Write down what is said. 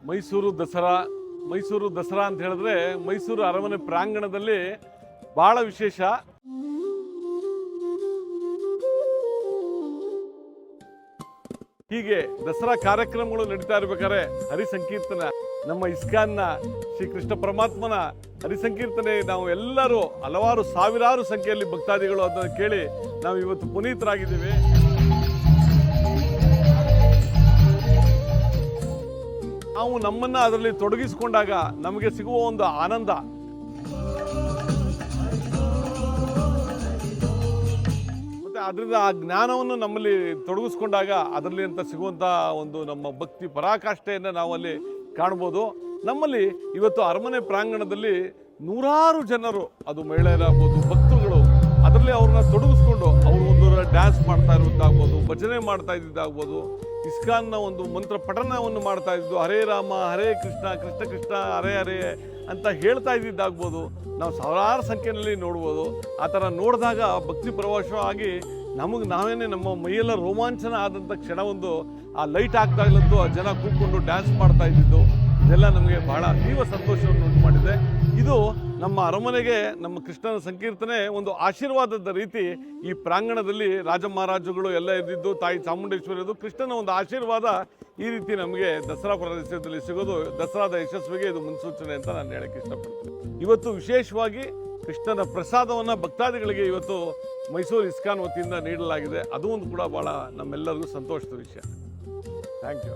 ಮೈಸೂರು ದಸರಾ ಅಂತ ಹೇಳಿದ್ರೆ ಮೈಸೂರು ಅರಮನೆ ಪ್ರಾಂಗಣದಲ್ಲಿ ಬಹಳ ವಿಶೇಷ. ಹೀಗೆ ದಸರಾ ಕಾರ್ಯಕ್ರಮಗಳು ನಡೀತಾ ಇರ್ಬೇಕಾದ್ರೆ ಹರಿಸಂಕೀರ್ತನ, ನಮ್ಮ ಇಸ್ಕಾನ್ನ ಶ್ರೀ ಕೃಷ್ಣ ಪರಮಾತ್ಮನ ಹರಿಸಂಕೀರ್ತನೆ ನಾವು ಎಲ್ಲರೂ ಹಲವಾರು ಸಾವಿರಾರು ಸಂಖ್ಯೆಯಲ್ಲಿ ಭಕ್ತಾದಿಗಳು ಅದನ್ನು ಕೇಳಿ ನಾವು ಇವತ್ತು ಪುನೀತರಾಗಿದ್ದೀವಿ. ನಾವು ನಮ್ಮನ್ನು ಅದರಲ್ಲಿ ತೊಡಗಿಸಿಕೊಂಡಾಗ ನಮಗೆ ಸಿಗುವ ಒಂದು ಆನಂದ, ಮತ್ತೆ ಅದರಿಂದ ಆ ಜ್ಞಾನವನ್ನು ನಮ್ಮಲ್ಲಿ ತೊಡಗಿಸ್ಕೊಂಡಾಗ ಅದರಲ್ಲಿ ಅಂತ ಸಿಗುವಂಥ ಒಂದು ನಮ್ಮ ಭಕ್ತಿ ಪರಾಕಾಷ್ಠೆಯನ್ನು ನಾವು ಅಲ್ಲಿ ಕಾಣ್ಬೋದು. ನಮ್ಮಲ್ಲಿ ಇವತ್ತು ಅರಮನೆ ಪ್ರಾಂಗಣದಲ್ಲಿ ನೂರಾರು ಜನರು, ಅದು ಮಹಿಳೆಯರಾಗ್ಬೋದು, ಭಕ್ತರುಗಳು ಅದರಲ್ಲಿ ಅವ್ರನ್ನ ತೊಡಗಿಸ್ಕೊಂಡು ಅವರು ಒಂದು ಡ್ಯಾನ್ಸ್ ಮಾಡ್ತಾ ಇರೋದಾಗ್ಬೋದು, ಭಜನೆ ಮಾಡ್ತಾ ಇದ್ದಿದ್ದಾಗ್ಬೋದು, ಇಸ್ಕಾನ್ನ ಒಂದು ಮಂತ್ರ ಪಠಣವನ್ನು ಮಾಡ್ತಾ ಇದ್ದು ಹರೇ ರಾಮ ಹರೇ ಕೃಷ್ಣ ಕೃಷ್ಣ ಕೃಷ್ಣ ಹರೇ ಹರೇ ಅಂತ ಹೇಳ್ತಾ ಇದ್ದಿದ್ದಾಗ್ಬೋದು, ನಾವು ಸಾವಿರಾರು ಸಂಖ್ಯೆಯಲ್ಲಿ ನೋಡ್ಬೋದು. ಆ ಥರ ನೋಡಿದಾಗ ಭಕ್ತಿ ಪರವಶವಾಗಿ ನಮಗೆ ನಾವೇನೇ ನಮ್ಮ ಮೈಯೆಲ್ಲ ರೋಮಾಂಚನ ಆದಂಥ ಕ್ಷಣ ಒಂದು ಆ ಲೈಟ್ ಆಗ್ತಾಗ್ಲಂತೂ ಆ ಜನ ಕೂತ್ಕೊಂಡು ಡ್ಯಾನ್ಸ್ ಮಾಡ್ತಾ ಇದ್ದಿದ್ದು ಇದೆಲ್ಲ ನಮಗೆ ಬಹಳ ತೀವ್ರ ಸಂತೋಷವನ್ನು ಉಂಟು ಮಾಡಿದೆ. ಇದು ನಮ್ಮ ಅರಮನೆಗೆ ನಮ್ಮ ಕೃಷ್ಣನ ಸಂಕೀರ್ತನೆ ಒಂದು ಆಶೀರ್ವಾದದ ರೀತಿ ಈ ಪ್ರಾಂಗಣದಲ್ಲಿ ರಾಜ ಮಹಾರಾಜರುಗಳು ಎಲ್ಲ ಇದ್ದಿದ್ದು, ತಾಯಿ ಚಾಮುಂಡೇಶ್ವರಿಯದು, ಕೃಷ್ಣನ ಒಂದು ಆಶೀರ್ವಾದ ಈ ರೀತಿ ನಮಗೆ ದಸರಾ ಪ್ರದೇಶದಲ್ಲಿ ಸಿಗೋದು ದಸರಾದ ಯಶಸ್ವಿಗೆ ಇದು ಮುನ್ಸೂಚನೆ ಅಂತ ನಾನು ಹೇಳಕ್ಕೆ ಇಷ್ಟಪಡ್ತೀನಿ. ಇವತ್ತು ವಿಶೇಷವಾಗಿ ಕೃಷ್ಣನ ಪ್ರಸಾದವನ್ನು ಭಕ್ತಾದಿಗಳಿಗೆ ಇವತ್ತು ಮೈಸೂರು ಇಸ್ಕಾನ್ ವತಿಯಿಂದ ನೀಡಲಾಗಿದೆ. ಅದು ಒಂದು ಕೂಡ ಭಾಳ ನಮ್ಮೆಲ್ಲರಿಗೂ ಸಂತೋಷದ ವಿಷಯ. Thank you.